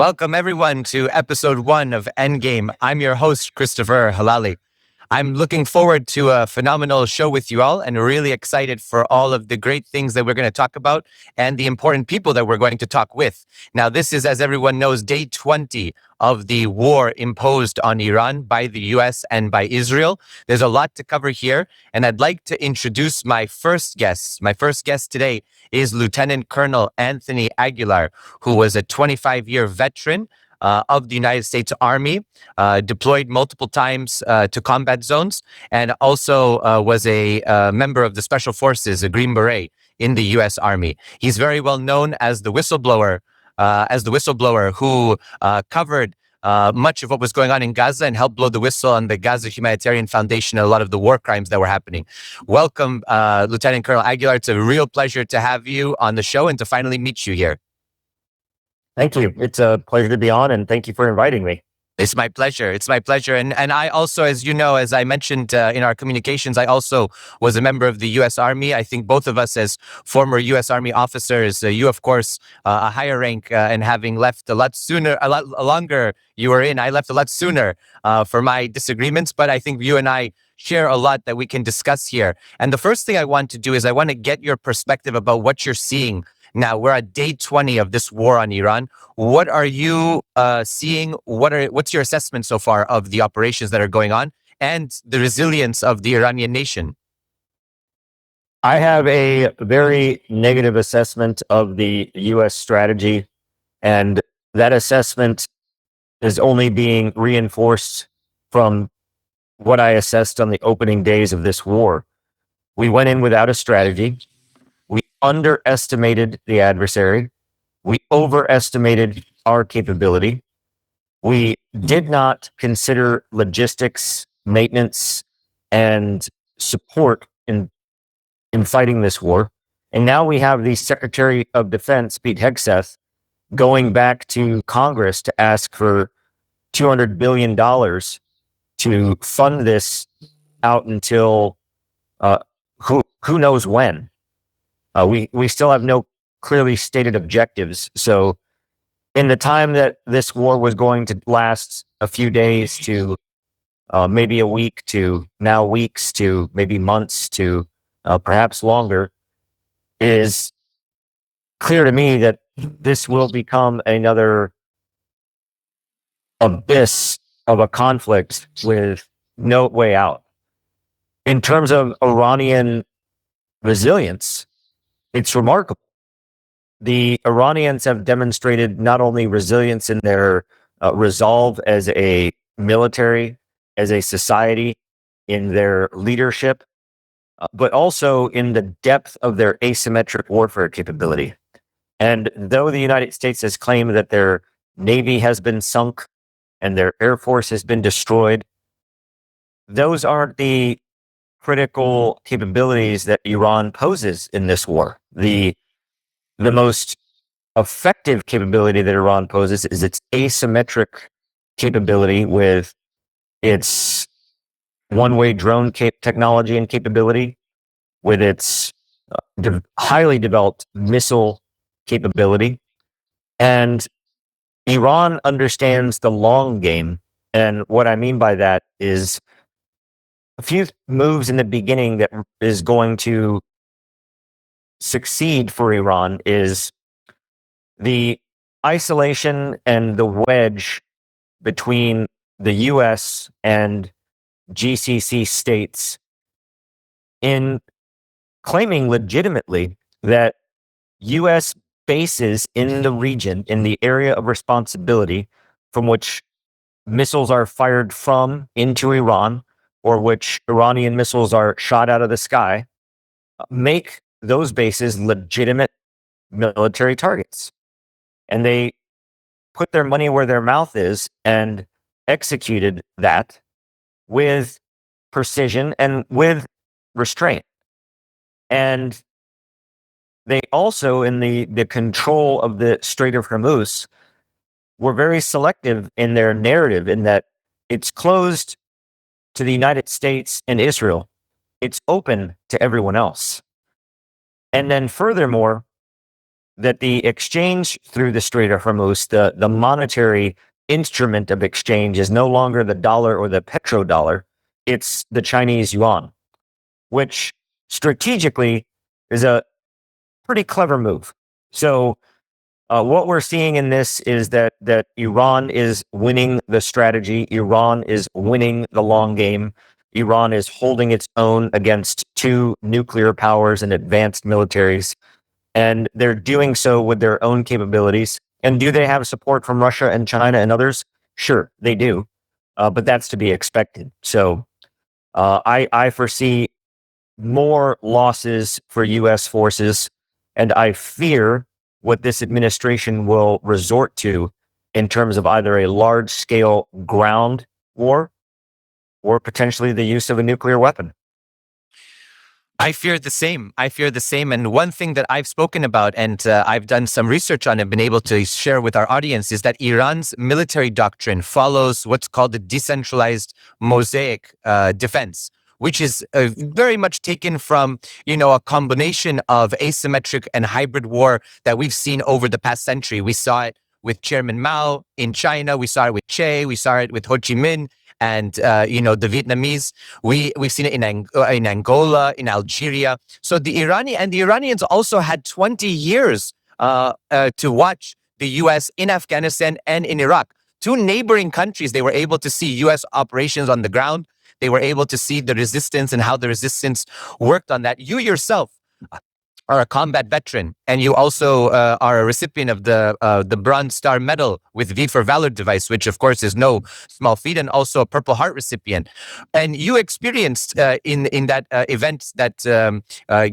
Welcome everyone to episode 1 of Endgame. I'm your host, Christopher Halali. I'm looking forward to a phenomenal show with you all and really excited for all of the great things that we're going to talk about and the important people that we're going to talk with. Now, this is, as everyone knows, day 20 of the war imposed on Iran by the US and by Israel. There's a lot to cover here, and I'd like to introduce my first guest. My first guest today is Lieutenant Colonel Anthony Aguilar, who was a 25-year veteran of the United States Army, deployed multiple times to combat zones, and also was a member of the Special Forces, a Green Beret in the U.S. Army. He's very well known as the whistleblower, who covered much of what was going on in Gaza and helped blow the whistle on the Gaza Humanitarian Foundation and a lot of the war crimes that were happening. Welcome, Lieutenant Colonel Aguilar. It's a real pleasure to have you on the show and to finally meet you here. Thank you. It's a pleasure to be on, and thank you for inviting me. It's my pleasure. It's my pleasure. And I also, as you know, as I mentioned in our communications, I also was a member of the U.S. Army. I think both of us as former U.S. Army officers, you, of course, a higher rank and having left a lot sooner, a lot longer you were in. I left a lot sooner for my disagreements, but I think you and I share a lot that we can discuss here. And the first thing I want to do is I want to get your perspective about what you're seeing. Now, we're at day 20 of this war on Iran. What are you seeing? What's your assessment so far of the operations that are going on and the resilience of the Iranian nation? I have a very negative assessment of the U.S. strategy, and that assessment is only being reinforced from what I assessed on the opening days of this war. We went in without a strategy. We underestimated the adversary. We overestimated our capability. We did not consider logistics, maintenance, and support in fighting this war. And now we have the Secretary of Defense, Pete Hegseth, going back to Congress to ask for $200 billion to fund this out until who knows when. We still have no clearly stated objectives. So in the time that this war was going to last a few days to maybe a week to now weeks to maybe months to perhaps longer, is clear to me that this will become another abyss of a conflict with no way out. In terms of Iranian resilience, it's remarkable. The Iranians have demonstrated not only resilience in their resolve as a military, as a society, in their leadership, but also in the depth of their asymmetric warfare capability. And though the United States has claimed that their Navy has been sunk and their Air Force has been destroyed, those aren't the critical capabilities that Iran poses in this war. The most effective capability that Iran poses is its asymmetric capability with its one-way drone technology and capability, with its highly developed missile capability. And Iran understands the long game. And what I mean by that is a few moves in the beginning that is going to succeed for Iran is the isolation and the wedge between the US and GCC states in claiming legitimately that US bases in the region, in the area of responsibility from which missiles are fired from into Iran, or which Iranian missiles are shot out of the sky, make those bases legitimate military targets. And they put their money where their mouth is and executed that with precision and with restraint. And they also, in the control of the Strait of Hormuz, were very selective in their narrative, in that it's closed to the United States and Israel. It's open to everyone else. And then furthermore, that the exchange through the Strait of Hormuz, the monetary instrument of exchange, is no longer the dollar or the petrodollar, it's the Chinese yuan, which strategically is a pretty clever move. So what we're seeing in this is that Iran is winning the strategy. Iran is winning the long game. Iran is holding its own against two nuclear powers and advanced militaries, and they're doing so with their own capabilities. And do they have support from Russia and China and others? Sure, they do, but that's to be expected. So I foresee more losses for U.S. forces, and I fear what this administration will resort to in terms of either a large-scale ground war or potentially the use of a nuclear weapon. I fear the same. I fear the same. And one thing that I've spoken about, and I've done some research on and been able to share with our audience, is that Iran's military doctrine follows what's called the decentralized mosaic defense, which is very much taken from, a combination of asymmetric and hybrid war that we've seen over the past century. We saw it with Chairman Mao in China. We saw it with Che. We saw it with Ho Chi Minh and, the Vietnamese. We've seen it in Angola, in Algeria. So the Iranians also had 20 years to watch the U.S. in Afghanistan and in Iraq. Two neighboring countries, they were able to see U.S. operations on the ground. They were able to see the resistance and how the resistance worked on that. You yourself are a combat veteran, and you also are a recipient of the Bronze Star Medal with V for Valor device, which of course is no small feat, and also a Purple Heart recipient. And you experienced in that event that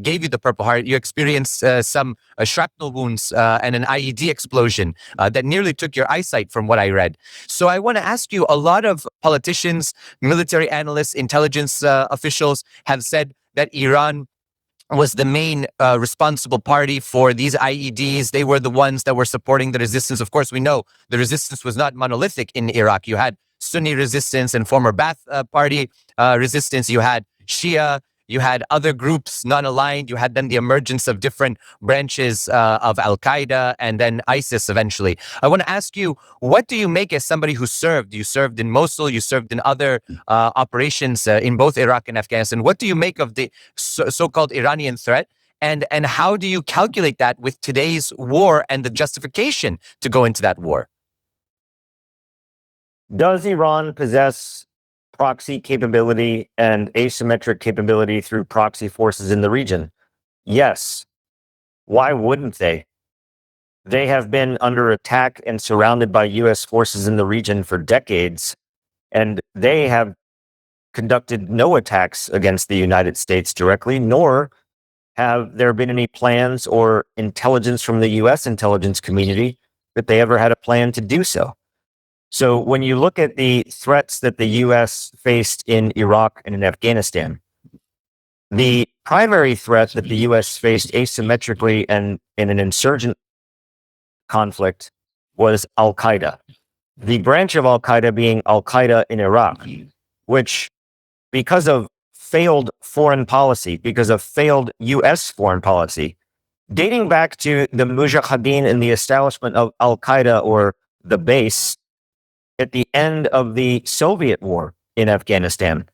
gave you the Purple Heart, you experienced some shrapnel wounds and an IED explosion that nearly took your eyesight, from what I read. So I want to ask you: a lot of politicians, military analysts, intelligence officials have said that Iran was the main responsible party for these IEDs. They were the ones that were supporting the resistance. Of course, we know the resistance was not monolithic in Iraq. You had Sunni resistance and former Ba'ath Party resistance. You had Shia. You had other groups non-aligned. You had then the emergence of different branches of Al-Qaeda and then ISIS eventually. I want to ask you, what do you make as somebody who served? You served in Mosul. You served in other operations in both Iraq and Afghanistan. What do you make of the so-called Iranian threat? And how do you calculate that with today's war and the justification to go into that war? Does Iran possess proxy capability and asymmetric capability through proxy forces in the region? Yes. Why wouldn't they? They have been under attack and surrounded by U.S. forces in the region for decades, and they have conducted no attacks against the United States directly, nor have there been any plans or intelligence from the U.S. intelligence community that they ever had a plan to do so. So when you look at the threats that the U.S. faced in Iraq and in Afghanistan, the primary threat that the U.S. faced asymmetrically and in an insurgent conflict was Al-Qaeda. The branch of Al-Qaeda being Al-Qaeda in Iraq, which, because of failed foreign policy, because of failed U.S. foreign policy, dating back to the Mujahideen and the establishment of Al-Qaeda, or the base, at the end of the Soviet war in Afghanistan,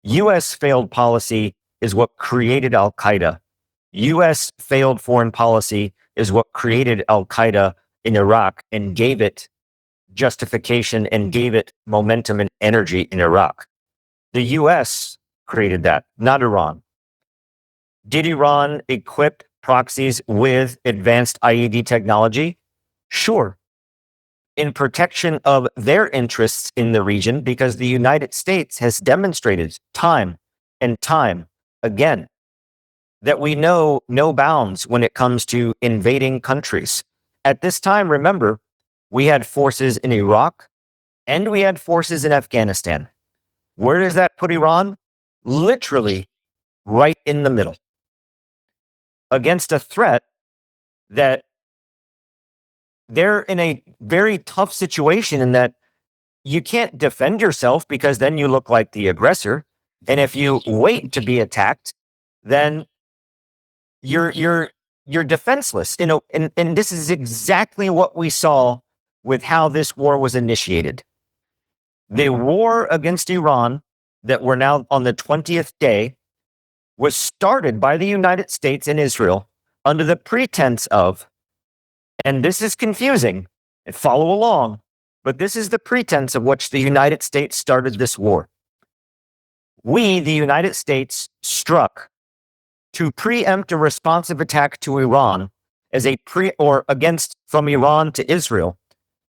U.S. failed policy is what created Al-Qaeda. U.S. failed foreign policy is what created Al-Qaeda in Iraq and gave it justification and gave it momentum and energy in Iraq. The U.S. created that, not Iran. Did Iran equip proxies with advanced IED technology? Sure. In protection of their interests in the region, because the United States has demonstrated time and time again that we know no bounds when it comes to invading countries. At this time, remember, we had forces in Iraq and we had forces in Afghanistan. Where does that put Iran? Literally right in the middle, against a threat that they're in a very tough situation, in that you can't defend yourself because then you look like the aggressor. And if you wait to be attacked, then you're you're defenseless. And this is exactly what we saw with how this war was initiated. The war against Iran that we're now on the 20th day was started by the United States and Israel under the pretense of, and this is confusing, and follow along, but this is the pretense of which the United States started this war. We, the United States, struck to preempt a responsive attack to Iran from Iran to Israel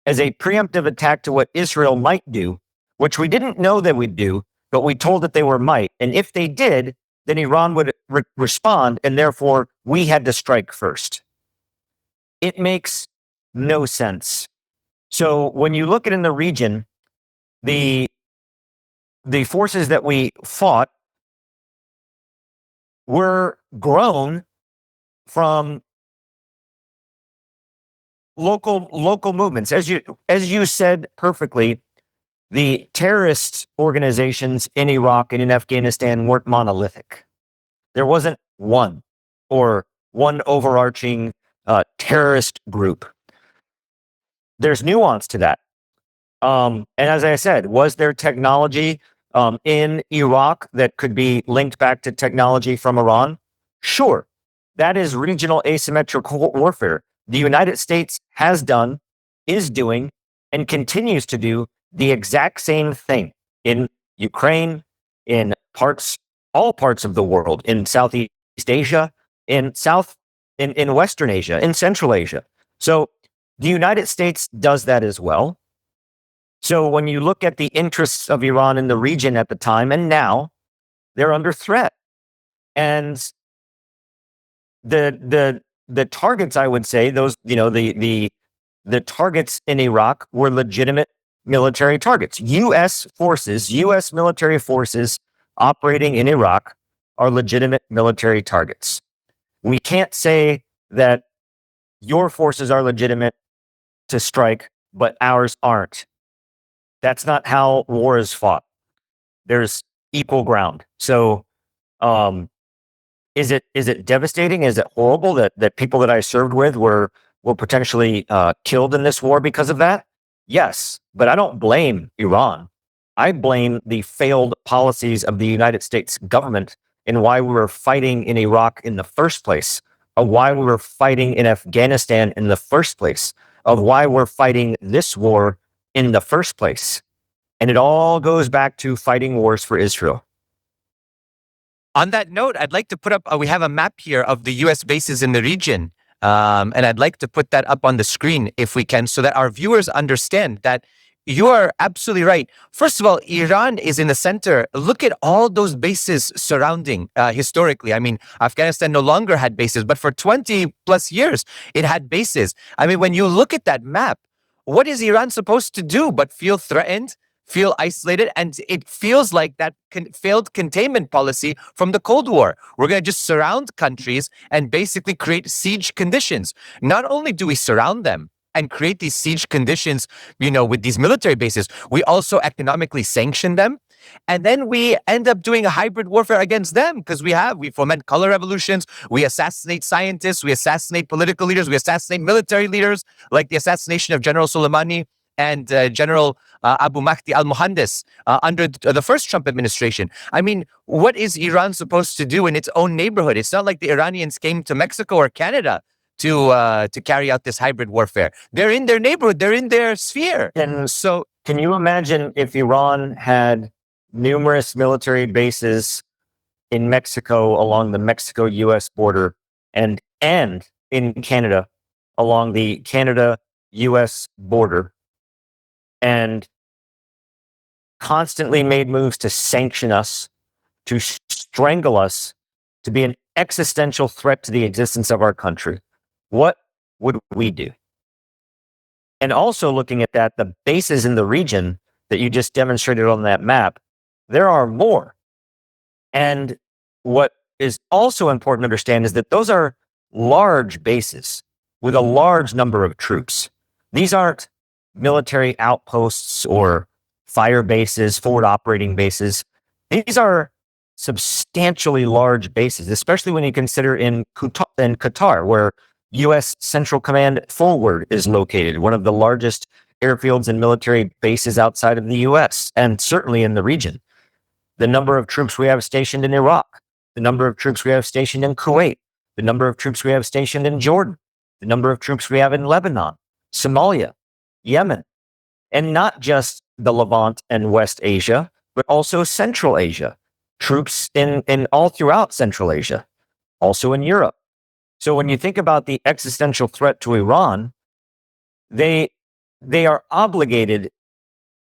as a preemptive attack to what Israel might do, which we didn't know they would do, but we told that they were might. And if they did, then Iran would respond, and therefore we had to strike first. It makes no sense. So when you look at in the region, the forces that we fought were grown from local movements. As you said perfectly, the terrorist organizations in Iraq and in Afghanistan weren't monolithic. There wasn't one overarching terrorist group. There's nuance to that. And as I said, was there technology in Iraq that could be linked back to technology from Iran? Sure. That is regional asymmetrical warfare. The United States has done, is doing, and continues to do the exact same thing in Ukraine, in all parts of the world, in Southeast Asia, in Western Asia, in Central Asia. So the United States does that as well. So when you look at the interests of Iran in the region at the time and now, they're under threat. And the targets, I would say, those, the targets in Iraq were legitimate military targets. U.S. military forces operating in Iraq are legitimate military targets. We can't say that your forces are legitimate to strike, but ours aren't. That's not how war is fought. There's equal ground. So, is it devastating? Is it horrible that people that I served with were potentially killed in this war because of that? Yes, but I don't blame Iran. I blame the failed policies of the United States government in why we were fighting in Iraq in the first place, of why we were fighting in Afghanistan in the first place, of why we're fighting this war in the first place. And it all goes back to fighting wars for Israel. On that note, I'd like to put up, we have a map here of the U.S. bases in the region. And I'd like to put that up on the screen if we can, so that our viewers understand that you are absolutely right. First of all, Iran is in the center. Look at all those bases surrounding historically. I mean, Afghanistan no longer had bases, but for 20 plus years, it had bases. I mean, when you look at that map, what is Iran supposed to do but feel threatened, feel isolated? And it feels like that failed containment policy from the Cold War. We're going to just surround countries and basically create siege conditions. Not only do we surround them and create these siege conditions, with these military bases, we also economically sanction them. And then we end up doing a hybrid warfare against them because we foment color revolutions, we assassinate scientists, we assassinate political leaders, we assassinate military leaders, like the assassination of General Soleimani and General Abu Mahdi al-Mohandes under the first Trump administration. I mean, what is Iran supposed to do in its own neighborhood? It's not like the Iranians came to Mexico or Canada to carry out this hybrid warfare. They're in their neighborhood, they're in their sphere. And so, can you imagine if Iran had numerous military bases in Mexico along the Mexico-U.S. border and in Canada along the Canada-U.S. border, and constantly made moves to sanction us, to strangle us, to be an existential threat to the existence of our country? What would we do? And also looking at that, the bases in the region that you just demonstrated on that map, there are more. And what is also important to understand is that those are large bases with a large number of troops. These aren't military outposts or fire bases, forward operating bases. These are substantially large bases, especially when you consider in Qatar, where U.S. Central Command Forward is located, one of the largest airfields and military bases outside of the U.S., and certainly in the region. The number of troops we have stationed in Iraq, the number of troops we have stationed in Kuwait, the number of troops we have stationed in Jordan, the number of troops we have in Lebanon, Somalia, Yemen, and not just the Levant and West Asia, but also Central Asia. Troops in all throughout Central Asia, also in Europe. So when you think about the existential threat to Iran, they are obligated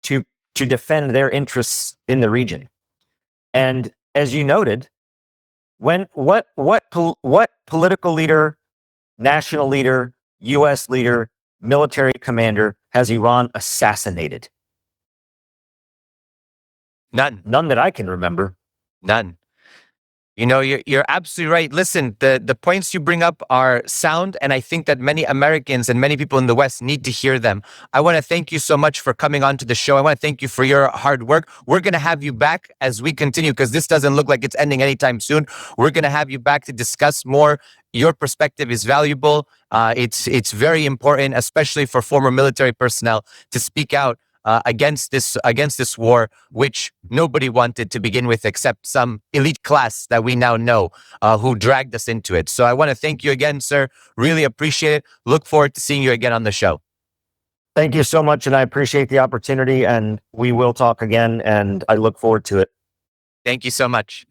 to defend their interests in the region. And as you noted, what political leader, national leader, U.S. leader, military commander has Iran assassinated? None. None that I can remember. None. You know, you're absolutely right. Listen, the points you bring up are sound, and I think that many Americans and many people in the West need to hear them. I want to thank you so much for coming on to the show. I want to thank you for your hard work. We're going to have you back as we continue, because this doesn't look like it's ending anytime soon. We're going to have you back to discuss more. Your perspective is valuable. It's very important, especially for former military personnel, to speak out against this war, which nobody wanted to begin with, except some elite class that we now know who dragged us into it. So I want to thank you again, sir. Really appreciate it. Look forward to seeing you again on the show. Thank you so much, and I appreciate the opportunity, and we will talk again, and I look forward to it. Thank you so much.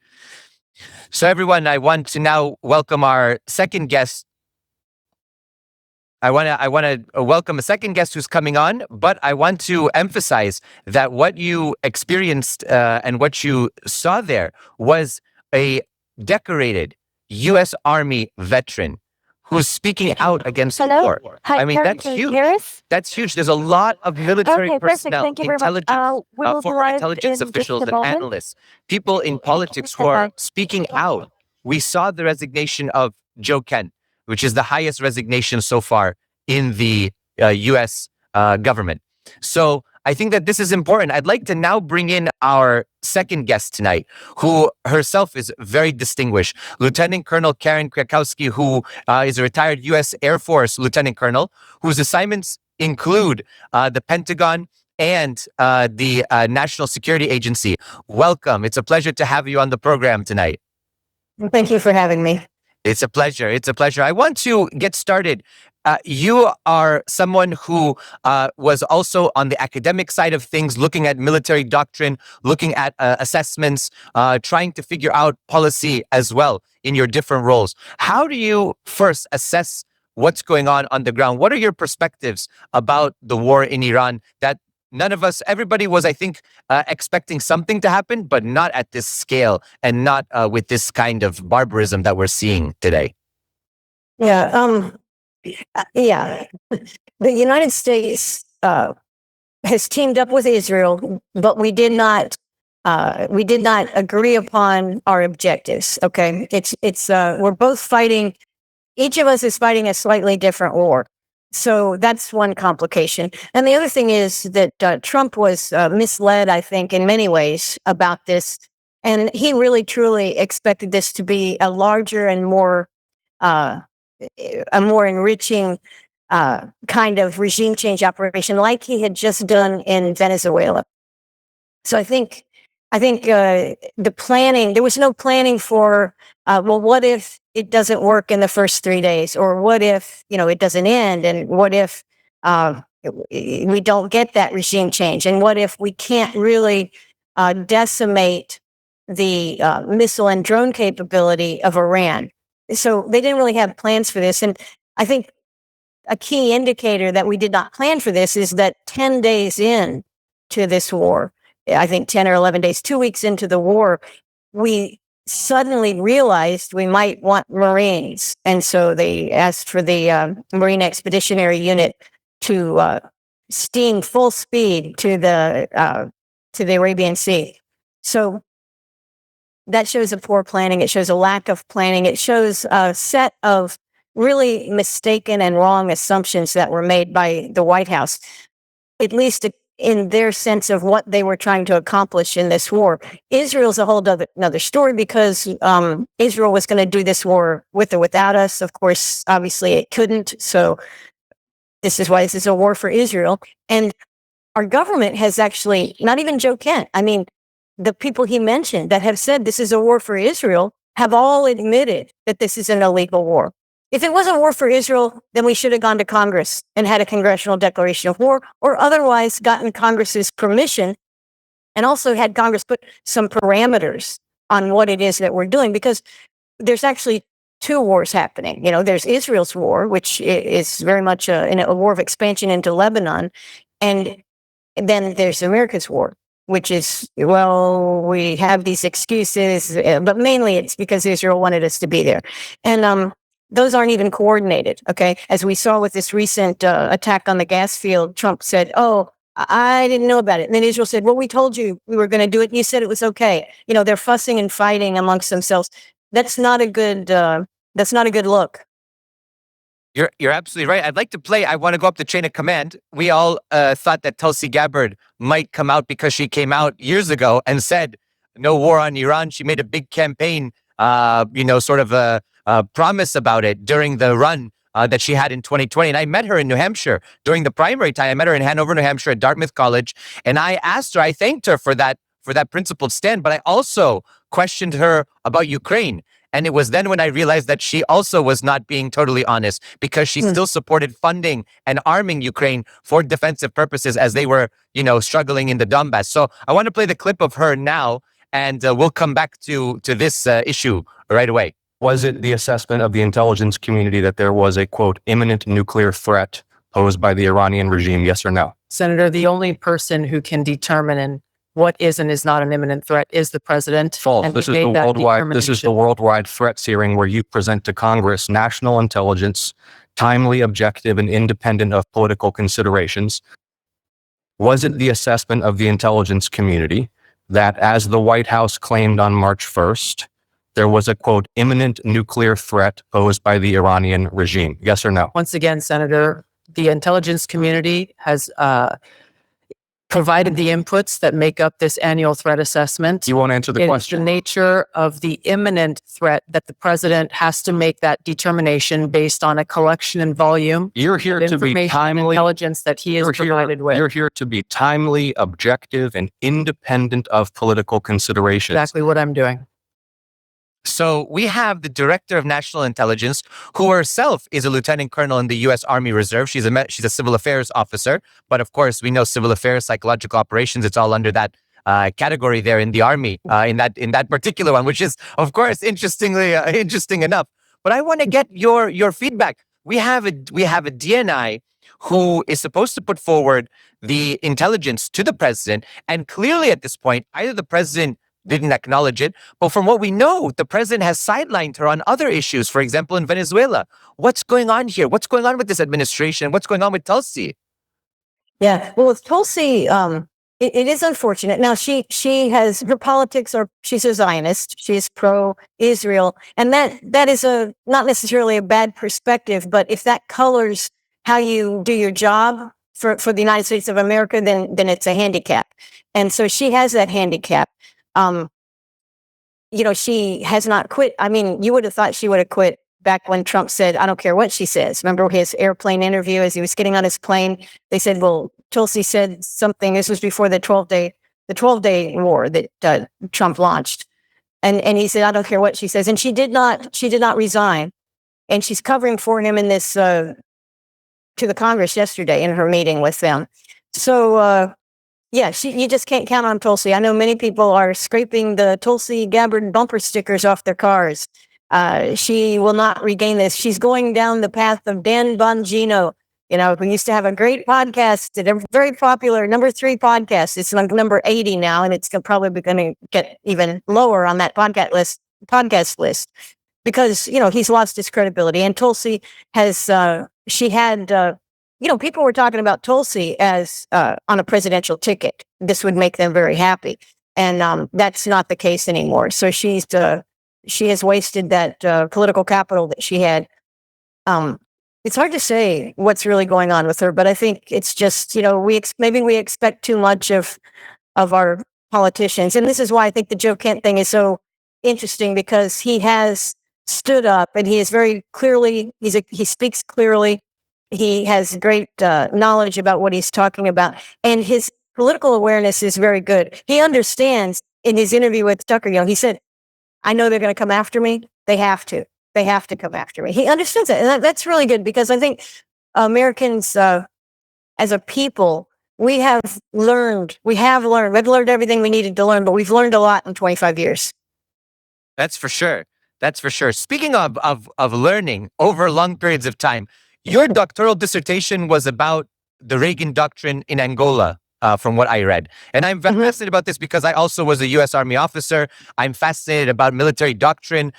So everyone, I want to now welcome our second guest. I want to welcome a second guest who's coming on, but I want to emphasize that what you experienced and what you saw there was a decorated U.S. Army veteran who's speaking out against war. Hi, I mean, that's huge. That's huge. There's a lot of military personnel, intelligence, former intelligence officials and analysts, people in politics who are speaking out. We saw the resignation of Joe Kent, which is the highest resignation so far in the U.S. government. So I think that this is important. I'd like to now bring in our second guest tonight, who herself is very distinguished. Lieutenant Colonel Karen Kwiatkowski, who is a retired U.S. Air Force Lieutenant Colonel, whose assignments include the Pentagon and the National Security Agency. Welcome. It's a pleasure to have you on the program tonight. Thank you for having me. It's a pleasure. It's a pleasure. I want to get started. You are someone who was also on the academic side of things, looking at military doctrine, looking at assessments, trying to figure out policy as well in your different roles. How do you first assess what's going on the ground? What are your perspectives about the war in Iran that none of us, everybody was, I think, expecting something to happen, but not at this scale and not with this kind of barbarism that we're seeing today? Yeah. The United States has teamed up with Israel, but we did not agree upon our objectives. Okay. We're both fighting. Each of us is fighting a slightly different war. So that's one complication. And the other thing is that Trump was misled, I think, in many ways about this. And he really, truly expected this to be a larger and more enriching kind of regime change operation, like he had just done in Venezuela. So I think the planning, there was no planning for, well, what if it doesn't work in the first 3 days? Or what if, it doesn't end? And what if we don't get that regime change? And what if we can't really decimate the missile and drone capability of Iran? So they didn't really have plans for this. And I think a key indicator that we did not plan for this is that 10 days in to this war, I think 10 or 11 days, 2 weeks into the war, we suddenly realized we might want Marines. And so they asked for the Marine Expeditionary Unit to steam full speed to the Arabian Sea. So that shows a poor planning. It shows a lack of planning. It shows a set of really mistaken and wrong assumptions that were made by the White House. At least in their sense of what they were trying to accomplish in this war. Israel's a whole another story, because Israel was going to do this war with or without us. Of course, obviously it couldn't. So this is why this is a war for Israel. And our government has actually, not even Joe Kent, I mean, the people he mentioned that have said this is a war for Israel have all admitted that this is an illegal war. If it was a war for Israel, then we should have gone to Congress and had a congressional declaration of war, or otherwise gotten Congress's permission, and also had Congress put some parameters on what it is that we're doing, because there's actually two wars happening. You know, there's Israel's war, which is very much a war of expansion into Lebanon, and then there's America's war, which is, well, we have these excuses, but mainly it's because Israel wanted us to be there. And those aren't even coordinated, okay? As we saw with this recent attack on the gas field, Trump said, oh, I didn't know about it. And then Israel said, well, we told you we were going to do it, and you said it was okay. You know, they're fussing and fighting amongst themselves. That's not a good look. You're absolutely right. I'd like to play. I want to go up the chain of command. We all thought that Tulsi Gabbard might come out, because she came out years ago and said no war on Iran. She made a big campaign, sort of a promise about it during the run that she had in 2020. And I met her in New Hampshire during the primary time. I met her in Hanover, New Hampshire at Dartmouth College. And I asked her, I thanked her for that principled stand, but I also questioned her about Ukraine. And it was then when I realized that she also was not being totally honest, because she still supported funding and arming Ukraine for defensive purposes as they were, struggling in the Donbass. So I want to play the clip of her now, and we'll come back to this issue right away. Was it the assessment of the intelligence community that there was a, quote, imminent nuclear threat posed by the Iranian regime, yes or no? Senator, the only person who can determine what is and is not an imminent threat is the president. False. This is the worldwide threats hearing where you present to Congress national intelligence, timely, objective, and independent of political considerations. Was it the assessment of the intelligence community that, as the White House claimed on March 1st, there was a, quote, imminent nuclear threat posed by the Iranian regime? Yes or no? Once again, Senator, the intelligence community has provided the inputs that make up this annual threat assessment. You won't answer the question. It's the nature of the imminent threat that the president has to make that determination based on a collection and volume. You're here to be timely. Intelligence that he is provided with. You're here to be timely, objective, and independent of political considerations. Exactly what I'm doing. So we have the Director of National Intelligence, who herself is a lieutenant colonel in the U.S. Army Reserve. She's a civil affairs officer, but of course we know civil affairs, psychological operations. It's all under that category there in the Army, in that particular one, which is of course interesting enough. But I want to get your feedback. We have a DNI who is supposed to put forward the intelligence to the president, and clearly at this point, either the president didn't acknowledge it, but from what we know, the president has sidelined her on other issues, for example, in Venezuela. What's going on here? What's going on with this administration? What's going on with Tulsi? Yeah, well, with Tulsi, it is unfortunate. Now, she has, her politics are, she's a Zionist, she's pro-Israel, and that is not necessarily a bad perspective, but if that colors how you do your job for the United States of America, then it's a handicap. And so she has that handicap. She has not quit. I mean, you would have thought she would have quit back when Trump said, I don't care what she says. Remember his airplane interview as he was getting on his plane? They said, well, Tulsi said something. This was before the 12-day war that Trump launched. And he said, I don't care what she says. And she did not resign. And she's covering for him in this, to the Congress yesterday in her meeting with them. So, yeah, you just can't count on Tulsi. I know many people are scraping the Tulsi Gabbard bumper stickers off their cars. She will not regain this. She's going down the path of Dan Bongino, who used to have a great podcast, a very popular number 3 podcast. It's like number 80 now, and it's probably going to get even lower on that podcast list because, he's lost his credibility. And Tulsi has, people were talking about Tulsi as on a presidential ticket. This would make them very happy. And that's not the case anymore. So she has wasted that political capital that she had. It's hard to say what's really going on with her, but I think it's just, maybe we expect too much of our politicians. And this is why I think the Joe Kent thing is so interesting, because he has stood up and he is very clearly, he speaks clearly. He has great knowledge about what he's talking about. And his political awareness is very good. He understands in his interview with Tucker, he said, I know they're going to come after me. They have to. They have to come after me. He understands that. And that's really good, because I think Americans, as a people, we've learned everything we needed to learn, but we've learned a lot in 25 years. That's for sure. That's for sure. Speaking of learning over long periods of time, your doctoral dissertation was about the Reagan doctrine in Angola, from what I read. And I'm fascinated about this because I also was a U.S. Army officer. I'm fascinated about military doctrine.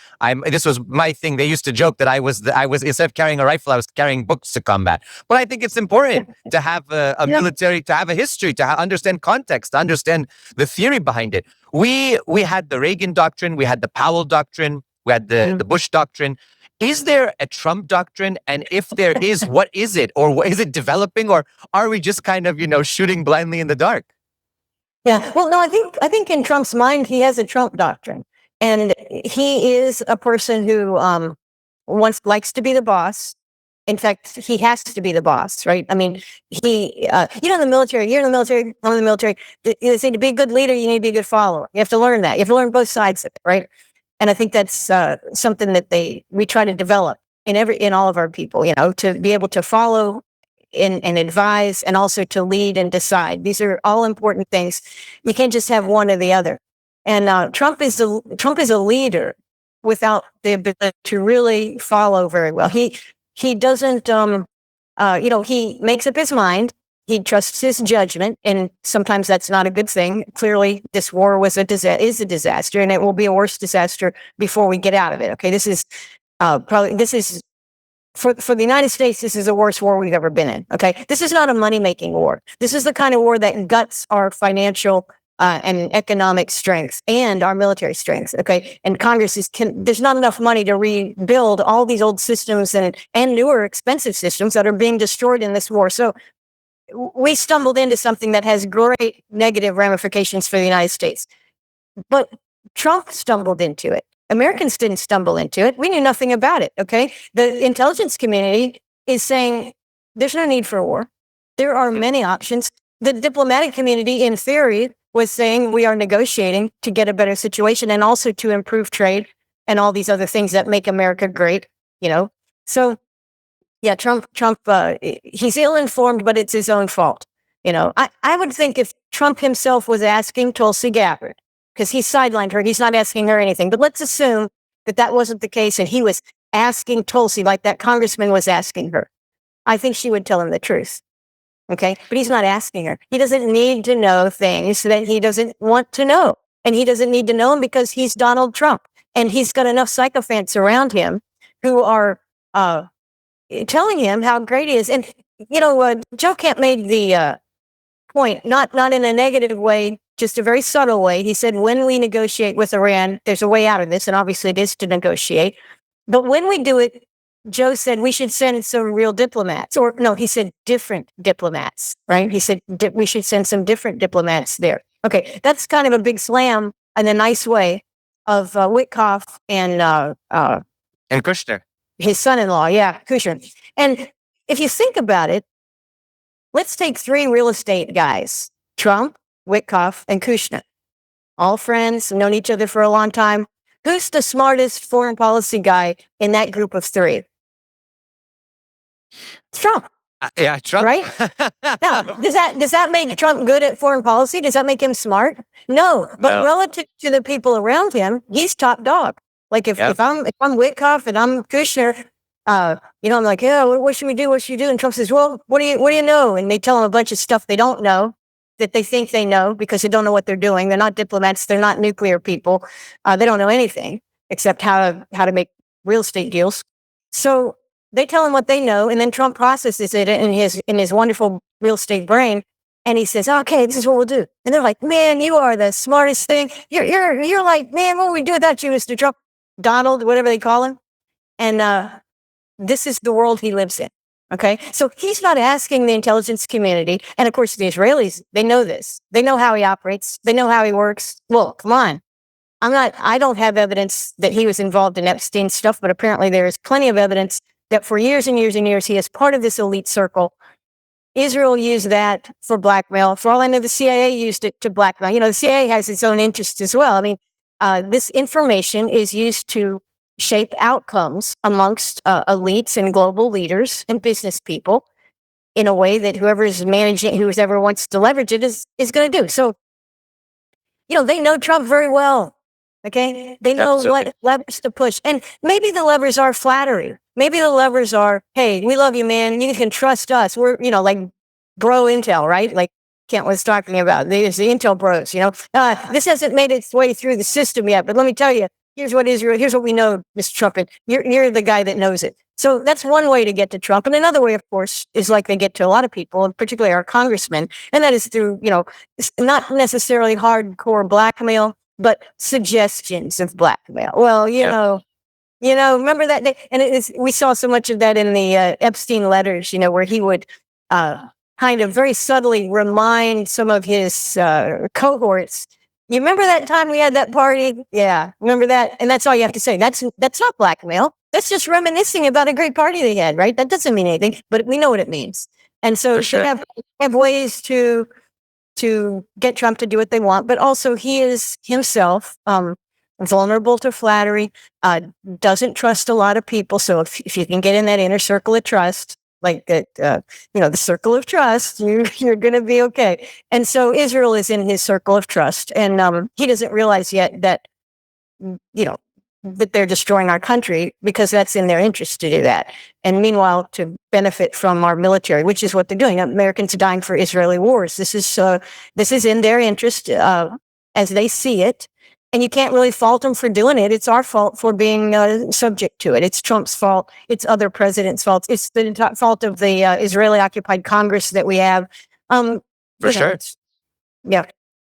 This was my thing. They used to joke that I was instead of carrying a rifle, I was carrying books to combat. But I think it's important to have a military, to have a history, to understand context, to understand the theory behind it. We had the Reagan doctrine, we had the Powell doctrine, we had the Bush doctrine. Is there a Trump doctrine? And if there is, what is it? Or is it developing? Or are we just kind of, shooting blindly in the dark? Yeah. Well, no, I think in Trump's mind, he has a Trump doctrine. And he is a person who likes to be the boss. In fact, he has to be the boss, right? I mean, the military, you're in the military, I'm in the military. They say to be a good leader, you need to be a good follower. You have to learn that. You have to learn both sides of it, right? And I think that's something that we try to develop in all of our people, to be able to follow and advise, and also to lead and decide. These are all important things. You can't just have one or the other. And Trump is a leader without the ability to really follow very well. He doesn't, he makes up his mind. He trusts his judgment, and sometimes that's not a good thing. Clearly, this war is a disaster, and it will be a worse disaster before we get out of it. Okay, this is for the United States. This is the worst war we've ever been in. Okay, this is not a money-making war. This is the kind of war that guts our financial and economic strength and our military strength. Okay, and Congress there's not enough money to rebuild all these old systems and newer expensive systems that are being destroyed in this war. So we stumbled into something that has great negative ramifications for the United States. But Trump stumbled into it. Americans didn't stumble into it. We knew nothing about it, okay? The intelligence community is saying there's no need for a war. There are many options. The diplomatic community, in theory, was saying we are negotiating to get a better situation and also to improve trade and all these other things that make America great, So, yeah, Trump, he's ill-informed, but it's his own fault. I would think if Trump himself was asking Tulsi Gabbard, because he sidelined her, he's not asking her anything, but let's assume that wasn't the case and he was asking Tulsi like that congressman was asking her. I think she would tell him the truth. Okay, but he's not asking her. He doesn't need to know things that he doesn't want to know. And he doesn't need to know them because he's Donald Trump. And he's got enough sycophants around him who are telling him how great he is. And, Joe Kent made the point, not in a negative way, just a very subtle way. He said, when we negotiate with Iran, there's a way out of this. And obviously it is to negotiate. But when we do it, Joe said we should send some real diplomats. Or no, he said different diplomats, right? He said we should send some different diplomats there. Okay, that's kind of a big slam in a nice way of Witkoff and Kushner. His son-in-law, yeah, Kushner. And if you think about it, let's take three real estate guys, Trump, Witkoff, and Kushner. All friends, known each other for a long time. Who's the smartest foreign policy guy in that group of three? It's Trump. Yeah, Trump. Right? Now, does that make Trump good at foreign policy? Does that make him smart? No. But relative to the people around him, he's top dog. Like if I'm Witkoff and I'm Kushner, I'm like, yeah, what should we do? What should you do? And Trump says, well, what do you know? And they tell him a bunch of stuff they don't know, that they think they know because they don't know what they're doing. They're not diplomats. They're not nuclear people. They don't know anything except how to make real estate deals. So they tell him what they know, and then Trump processes it in his wonderful real estate brain, and he says, "Okay, this is what we'll do." And they're like, "Man, you are the smartest thing. You're like, man, what would we do without you, Mr. Trump, Donald, whatever they call him?" And this is the world he lives in. Okay. So he's not asking the intelligence community. And of course, the Israelis, they know this. They know how he operates. They know how he works. Well, come on. I don't have evidence that he was involved in Epstein stuff, but apparently there is plenty of evidence that for years and years and years, he is part of this elite circle. Israel used that for blackmail. For all I know, the CIA used it to blackmail. You know, the CIA has its own interests as well. I mean, this information is used to shape outcomes amongst elites and global leaders and business people in a way that whoever is managing, whoever wants to leverage it is going to do. So, you know, they know Trump very well. Okay. They know what levers to push. And maybe the levers are flattery. Maybe the levers are, hey, we love you, man. You can trust us. We're, you know, like bro Intel, right? Like Kent was talking about. There's the Intel bros, you know. This hasn't made its way through the system yet, but let me tell you, here's what we know, Mr. Trump. You're the guy that knows it. So that's one way to get to Trump. And another way, of course, is like they get to a lot of people, and particularly our congressmen. And that is through, you know, not necessarily hardcore blackmail, but suggestions of blackmail. Well, you know, remember that day? And we saw so much of that in the Epstein letters, you know, where he would kind of very subtly remind some of his cohorts. You remember that time we had that party? Yeah, remember that? And that's all you have to say. That's not blackmail. That's just reminiscing about a great party they had, right? That doesn't mean anything, but we know what it means. And so they have ways to get Trump to do what they want, but also he is himself vulnerable to flattery, doesn't trust a lot of people. So if you can get in that inner circle of trust, like that, you know, the circle of trust, you're going to be okay. And so Israel is in his circle of trust, and he doesn't realize yet that, you know, that they're destroying our country because that's in their interest to do that. And meanwhile, to benefit from our military, which is what they're doing. Americans are dying for Israeli wars. This is in their interest as they see it. And you can't really fault them for doing it. It's our fault for being subject to it. It's Trump's fault. It's other presidents' fault. It's the fault of the Israeli-occupied Congress that we have. For sure. Yeah.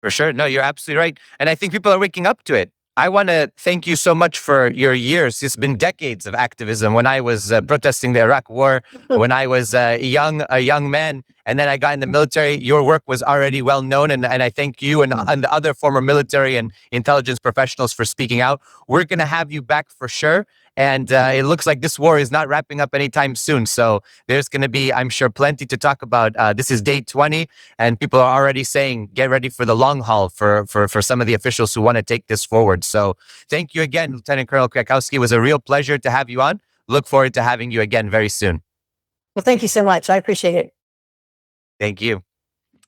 For sure. No, you're absolutely right. And I think people are waking up to it. I want to thank you so much for your years. It's been decades of activism. When I was protesting the Iraq War, when I was a young man, and then I got in the military, your work was already well known. And I thank you and the other former military and intelligence professionals for speaking out. We're going to have you back for sure. And it looks like this war is not wrapping up anytime soon. So there's going to be, I'm sure, plenty to talk about. This is day 20, and people are already saying, get ready for the long haul for some of the officials who want to take this forward. So thank you again, Lieutenant Colonel Kwiatkowski. It was a real pleasure to have you on. Look forward to having you again very soon. Well, thank you so much. I appreciate it. Thank you.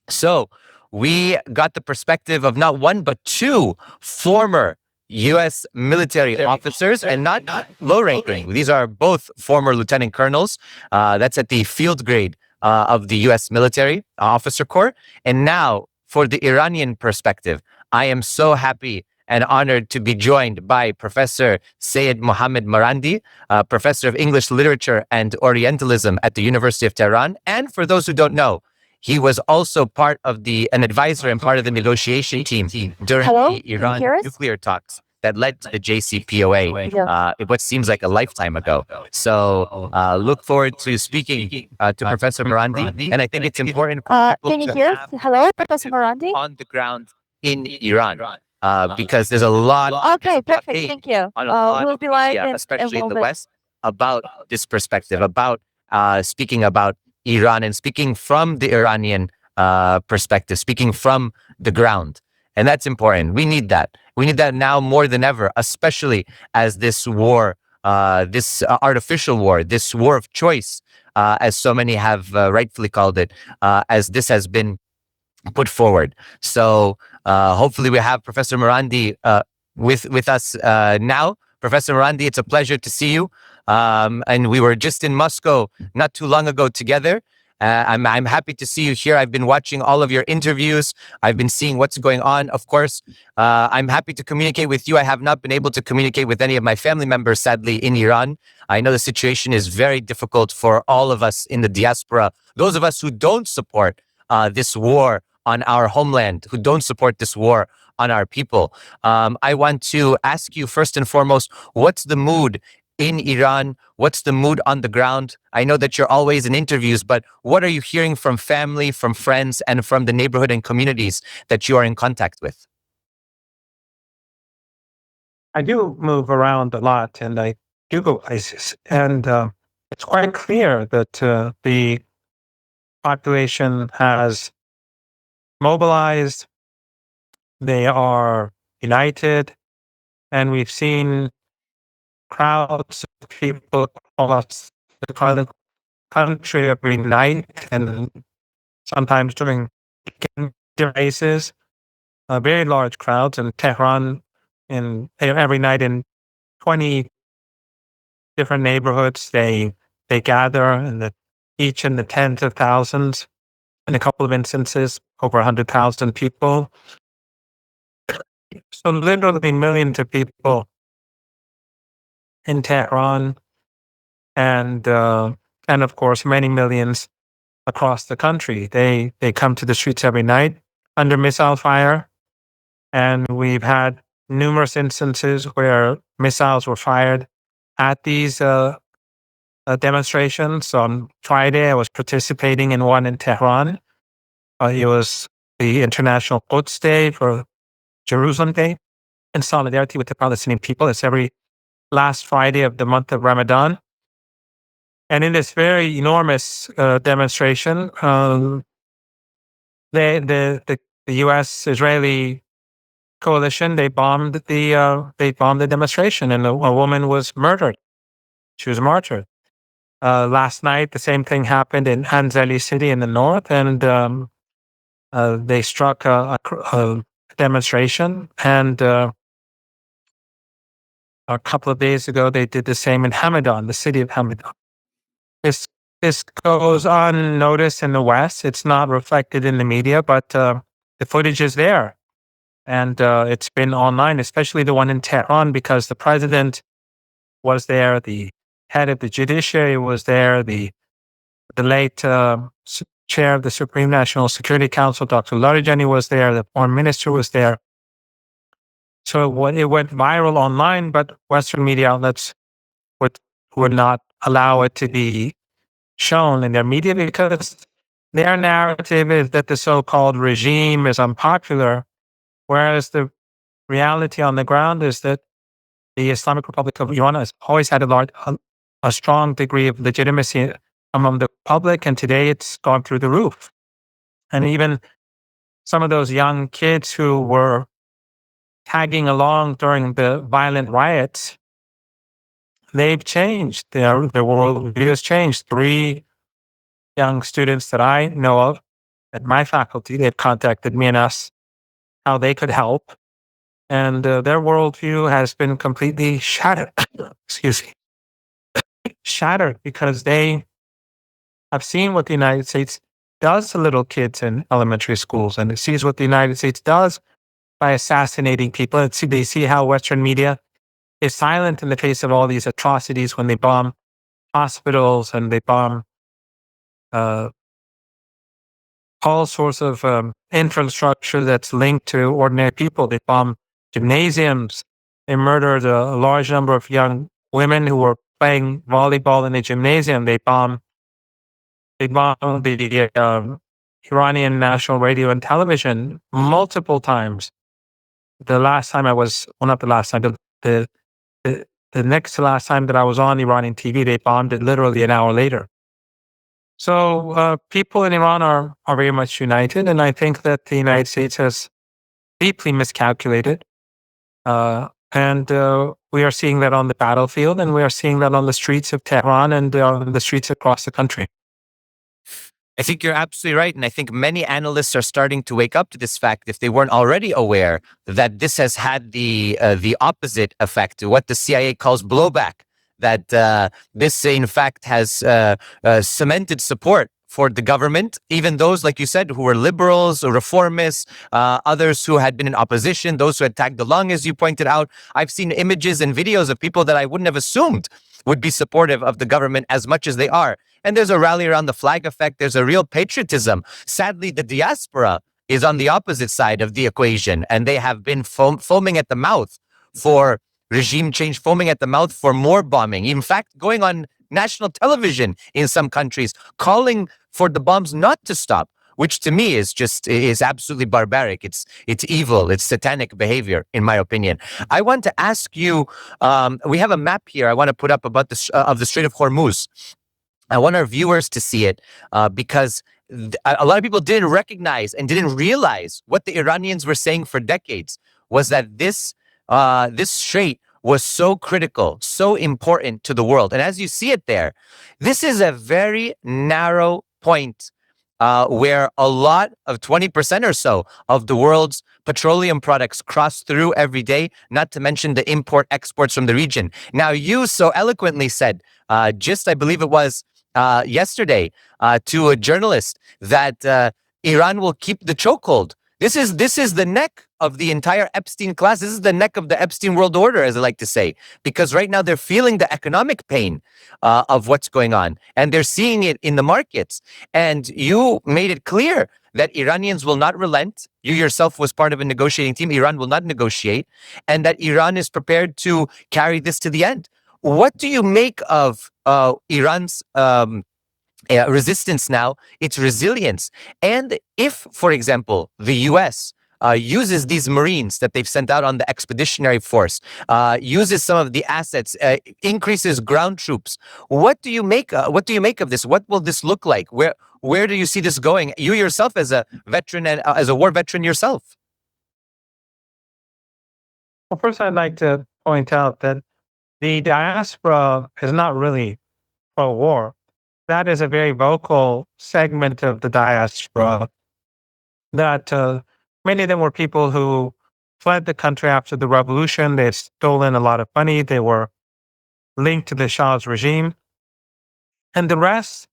So we got the perspective of not one, but two former U.S. military officers, and not low ranking. These are both former lieutenant colonels. That's at the field grade of the U.S. military officer corps. And now for the Iranian perspective, I am so happy and honored to be joined by Professor Seyed Mohammad Marandi, professor of English literature and Orientalism at the University of Tehran. And for those who don't know, he was also an advisor and part of the negotiation team during the Iran nuclear talks that led to the JCPOA, what seems like a lifetime ago. So look forward to speaking to Professor Marandi. And I think it's important for people can you hear? Hello, Professor Marandi? on the ground in Iran. Because there's a lot. Okay, perfect. Thank you. We'll be live especially in the West, about this perspective, about speaking about Iran and speaking from the Iranian perspective, speaking from the ground. And that's important. We need that. We need that now more than ever, especially as this war, this artificial war, this war of choice, as so many have rightfully called it, as this has been put forward. So hopefully we have Professor Marandi with us now. Professor Marandi, it's a pleasure to see you. And we were just in Moscow not too long ago together. I'm happy to see you here. I've been watching all of your interviews. I've been seeing what's going on. Of course, I'm happy to communicate with you. I have not been able to communicate with any of my family members, sadly, in Iran. I know the situation is very difficult for all of us in the diaspora. Those of us who don't support this war on our homeland, who don't support this war on our people. I want to ask you first and foremost, what's the mood in Iran? What's the mood on the ground? I know that you're always in interviews, but what are you hearing from family, from friends, and from the neighborhood and communities that you are in contact with? I do move around a lot and I do go places. And it's quite clear that the population has mobilized, they are united, and we've seen crowds of people across the country every night and sometimes during races, very large crowds in Tehran every night in 20 different neighborhoods. They gather each in the tens of thousands. In a couple of instances, over 100,000 people. So literally millions of people in Tehran, and of course many millions across the country. They come to the streets every night under missile fire, and we've had numerous instances where missiles were fired at these demonstrations. On Friday, I was participating in one in Tehran. It was the International Quds Day for Jerusalem Day in solidarity with the Palestinian people. It's every last Friday of the month of Ramadan. And in this very enormous demonstration, the U.S.-Israeli coalition, they bombed the demonstration, and a woman was murdered. She was martyred. Last night, the same thing happened in Hanzali city in the north, and they struck a demonstration. And a couple of days ago, they did the same in Hamadan, the city of Hamadan. This goes unnoticed in the West. It's not reflected in the media, but the footage is there. And it's been online, especially the one in Tehran, because the president was there, the head of the judiciary was there, the late chair of the Supreme National Security Council, Dr. Larijani, was there, the foreign minister was there. So it went viral online, but Western media outlets would not allow it to be shown in their media because their narrative is that the so-called regime is unpopular, whereas the reality on the ground is that the Islamic Republic of Iran has always had a strong degree of legitimacy among the public, and today it's gone through the roof. And even some of those young kids who were tagging along during the violent riots, they've changed. Their worldview has changed. 3 young students that I know of at my faculty, they've contacted me and asked how they could help. And their worldview has been completely shattered. Excuse me. Shattered because they have seen what the United States does to little kids in elementary schools, and it sees what the United States does by assassinating people. And they see how Western media is silent in the face of all these atrocities when they bomb hospitals and they bomb all sorts of infrastructure that's linked to ordinary people. They bomb gymnasiums. They murdered a large number of young women who were playing volleyball in a gymnasium. They bombed the Iranian national radio and television multiple times. The last time I was, well, not the last time, the next to last time that I was on Iranian TV, they bombed it literally an hour later. So people in Iran are very much united, and I think that the United States has deeply miscalculated. And we are seeing that on the battlefield, and we are seeing that on the streets of Tehran and on the streets across the country. I think you're absolutely right. And I think many analysts are starting to wake up to this fact, if they weren't already aware, that this has had the opposite effect, what the CIA calls blowback, that this, in fact, has cemented support for the government, even those, like you said, who were liberals or reformists, others who had been in opposition, those who had tagged along, as you pointed out. I've seen images and videos of people that I wouldn't have assumed would be supportive of the government as much as they are. And there's a rally around the flag effect. There's a real patriotism. Sadly, the diaspora is on the opposite side of the equation, and they have been foaming at the mouth for regime change, foaming at the mouth for more bombing. In fact, going on national television in some countries, calling for the bombs not to stop, which to me is absolutely barbaric. It's evil. It's satanic behavior, in my opinion. I want to ask you. We have a map here. I want to put up about the of the Strait of Hormuz. I want our viewers to see it because a lot of people didn't recognize and didn't realize what the Iranians were saying for decades was that this strait was so critical, so important to the world. And as you see it there, this is a very narrow point where a lot of 20% or so of the world's petroleum products cross through every day, not to mention the import exports from the region. Now, you so eloquently said, I believe it was yesterday, to a journalist that Iran will keep the chokehold. This is the neck of the entire Epstein class. This is the neck of the Epstein world order, as I like to say, because right now they're feeling the economic pain of what's going on, and they're seeing it in the markets. And you made it clear that Iranians will not relent. You yourself was part of a negotiating team. Iran will not negotiate, and that Iran is prepared to carry this to the end. What do you make of Iran's resistance now, its resilience? And if, for example, the U.S. Uses these Marines that they've sent out on the expeditionary force, uses some of the assets, increases ground troops, what do you make of this? What will this look like? Where do you see this going? You yourself, as a veteran and as a war veteran yourself. Well, first, I'd like to point out that the diaspora is not really pro-war. That is a very vocal segment of the diaspora that many of them were people who fled the country after the revolution. They had stolen a lot of money. They were linked to the Shah's regime. And the rest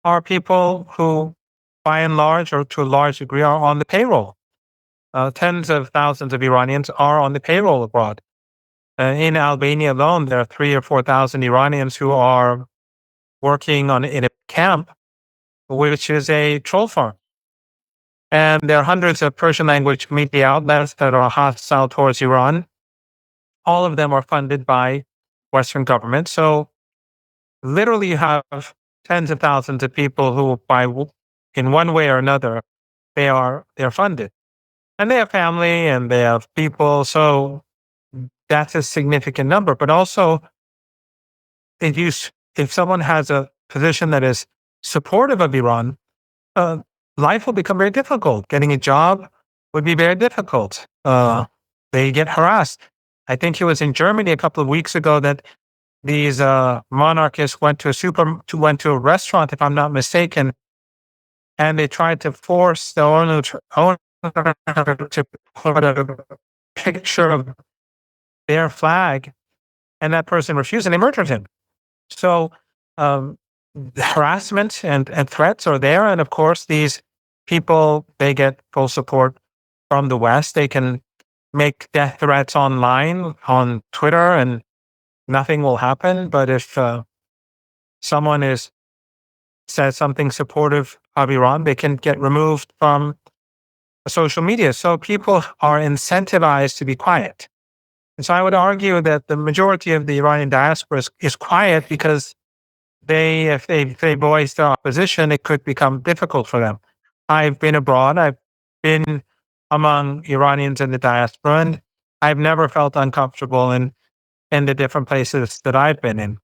are people who, by and large, or to a large degree, are on the payroll. Tens of thousands of Iranians are on the payroll abroad. In Albania alone, there are 3,000 or 4,000 Iranians who are working in a camp, which is a troll farm. And there are hundreds of Persian language media outlets that are hostile towards Iran. All of them are funded by Western governments. So literally you have tens of thousands of people who, in one way or another, they're funded. And they have family and they have people. So that's a significant number. But also, if someone has a position that is supportive of Iran, life will become very difficult. Getting a job would be very difficult. They get harassed. I think it was in Germany a couple of weeks ago that these monarchists went to a restaurant, if I'm not mistaken, and they tried to force the owner to put a picture of their flag, and that person refused, and they murdered him. So harassment and threats are there. And of course, these people, they get full support from the West. They can make death threats online on Twitter and nothing will happen. But if someone says something supportive of Iran, they can get removed from social media. So people are incentivized to be quiet. And so I would argue that the majority of the Iranian diaspora is quiet because if they voice their opposition, it could become difficult for them. I've been abroad. I've been among Iranians in the diaspora, and I've never felt uncomfortable in the different places that I've been in.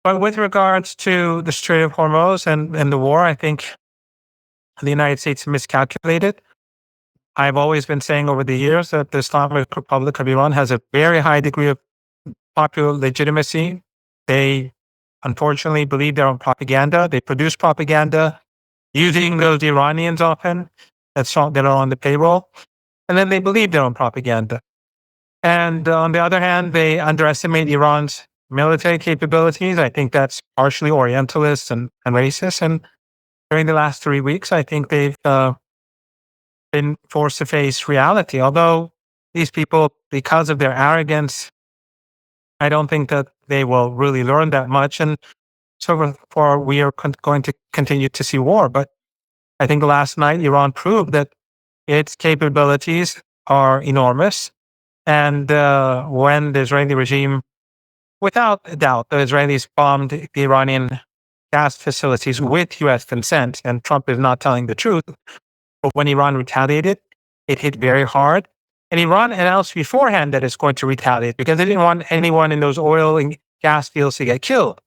But with regards to the Strait of Hormuz and the war, I think the United States miscalculated. I've always been saying over the years that the Islamic Republic of Iran has a very high degree of popular legitimacy. They unfortunately believe their own propaganda. They produce propaganda using those Iranians often that are on the payroll. And then they believe their own propaganda. And on the other hand, they underestimate Iran's military capabilities. I think that's partially Orientalist and racist. And during the last 3 weeks, I think they've been forced to face reality. Although these people, because of their arrogance, I don't think that they will really learn that much. And so far, we are going to continue to see war. But I think last night, Iran proved that its capabilities are enormous. And when the Israeli regime, without a doubt, the Israelis bombed the Iranian gas facilities with U.S. consent, and Trump is not telling the truth. But when Iran retaliated, it hit very hard. And Iran announced beforehand that it's going to retaliate because they didn't want anyone in those oil and gas fields to get killed.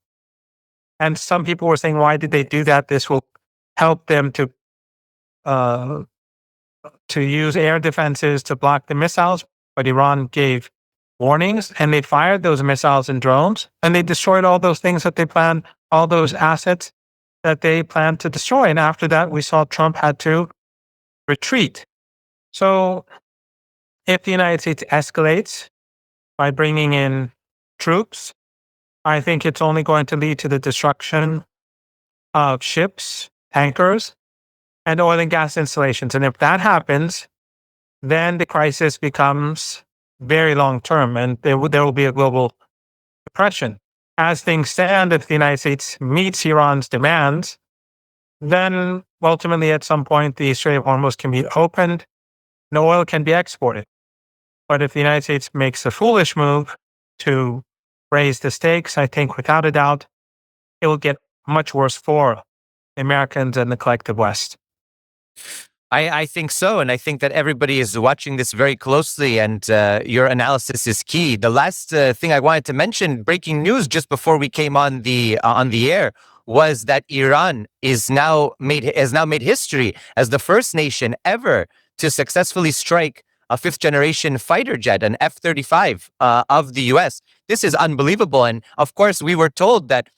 And some people were saying, why did they do that? This will help them to use air defenses to block the missiles. But Iran gave warnings, and they fired those missiles and drones, and they destroyed all those things that they planned, all those assets that they planned to destroy. And after that, we saw Trump had to retreat. So if the United States escalates by bringing in troops, I think it's only going to lead to the destruction of ships, tankers, and oil and gas installations. And if that happens, then the crisis becomes very long term, and there will be a global depression. As things stand, if the United States meets Iran's demands, then ultimately at some point the Strait of Hormuz can be opened and oil can be exported. But if the United States makes a foolish move to raise the stakes, I think without a doubt, it will get much worse for Americans and the collective West. I think so. And I think that everybody is watching this very closely, and your analysis is key. The last thing I wanted to mention, breaking news just before we came on the air, was that Iran has now made history as the first nation ever to successfully strike a fifth-generation fighter jet, an F-35 of the U.S. This is unbelievable. And of course, we were told that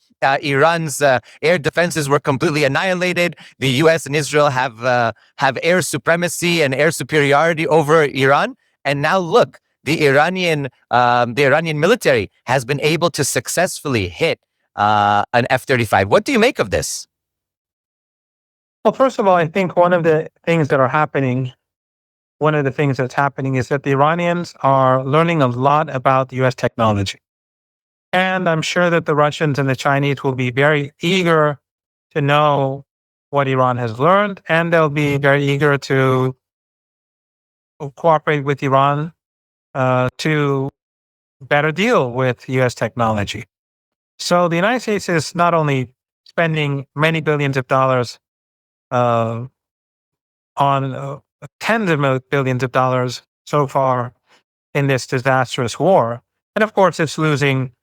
Iran's air defenses were completely annihilated. The U.S. and Israel have air supremacy and air superiority over Iran. And now look, the Iranian military has been able to successfully hit an F-35. What do you make of this? Well, first of all, I think one of the things that's happening is that the Iranians are learning a lot about U.S. technology. And I'm sure that the Russians and the Chinese will be very eager to know what Iran has learned, and they'll be very eager to cooperate with Iran to better deal with U.S. technology. So the United States is not only spending many billions of dollars on tens of billions of dollars so far in this disastrous war, and of course it's losing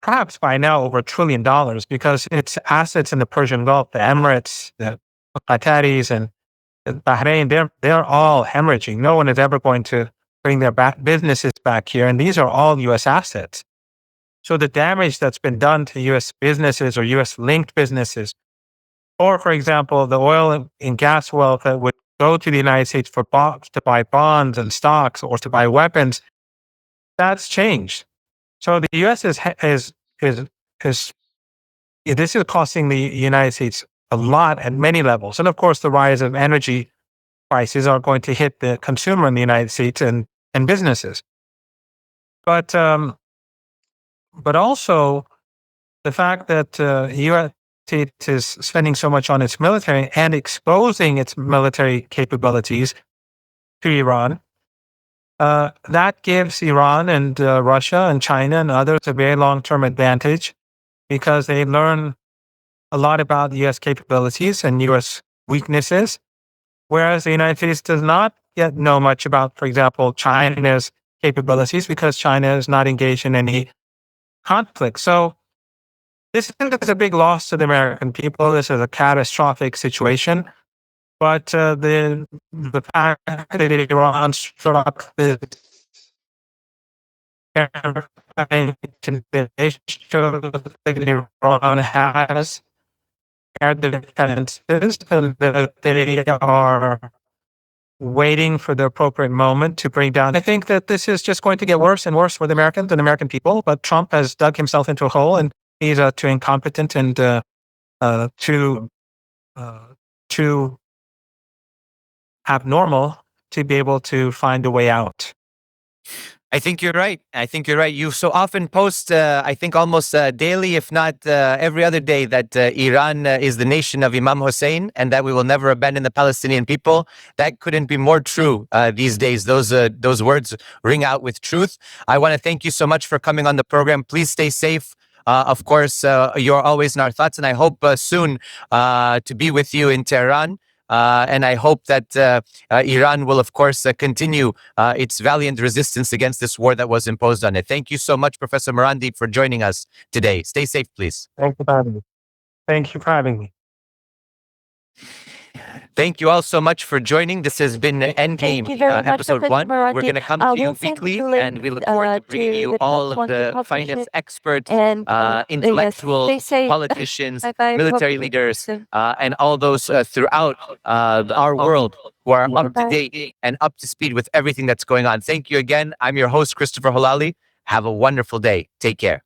perhaps by now over $1 trillion because its assets in the Persian Gulf, the Emirates, the Qataris, and Bahrain, they're all hemorrhaging. No one is ever going to bring their businesses back here, and these are all U.S. assets. So the damage that's been done to U.S. businesses or U.S.-linked businesses, or for example, the oil and gas wealth that would go to the United States to buy bonds and stocks or to buy weapons, that's changed. So the U.S. this is costing the United States a lot at many levels. And of course, the rise of energy prices are going to hit the consumer in the United States and businesses. But also the fact that the U.S. is spending so much on its military and exposing its military capabilities to Iran, that gives Iran and Russia and China and others a very long-term advantage because they learn a lot about the U.S. capabilities and U.S. weaknesses, whereas the United States does not yet know much about, for example, China's capabilities because China is not engaged in any conflict. So this is a big loss to the American people. This is a catastrophic situation. But the fact that Iran struck this Iran has air defenses and that they are waiting for the appropriate moment to bring down. I think that this is just going to get worse and worse for the Americans and American people. But Trump has dug himself into a hole, and he's too incompetent and too abnormal to be able to find a way out. I think you're right. I think you're right. You so often post, I think almost daily, if not every other day, that Iran is the nation of Imam Hussein and that we will never abandon the Palestinian people. That couldn't be more true these days. Those words ring out with truth. I want to thank you so much for coming on the program. Please stay safe. Of course, you're always in our thoughts, and I hope soon to be with you in Tehran. And I hope that Iran will, of course, continue its valiant resistance against this war that was imposed on it. Thank you so much, Professor Marandi, for joining us today. Stay safe, please. Thank you for having me. Thank you for having me. Thank you all so much for joining. This has been Endgame, you very much, episode Professor 1. We're Marandi. going to come to you We'll send weekly, the link, and we look forward to bringing to you the all top of one the to publish finest it. experts, And intellectuals, yes, stay safe. politicians, Bye-bye. military Hope- leaders, and all those throughout our world who are up to date and up to speed with everything that's going on. Thank you again. I'm your host, Christopher Halali. Have a wonderful day. Take care.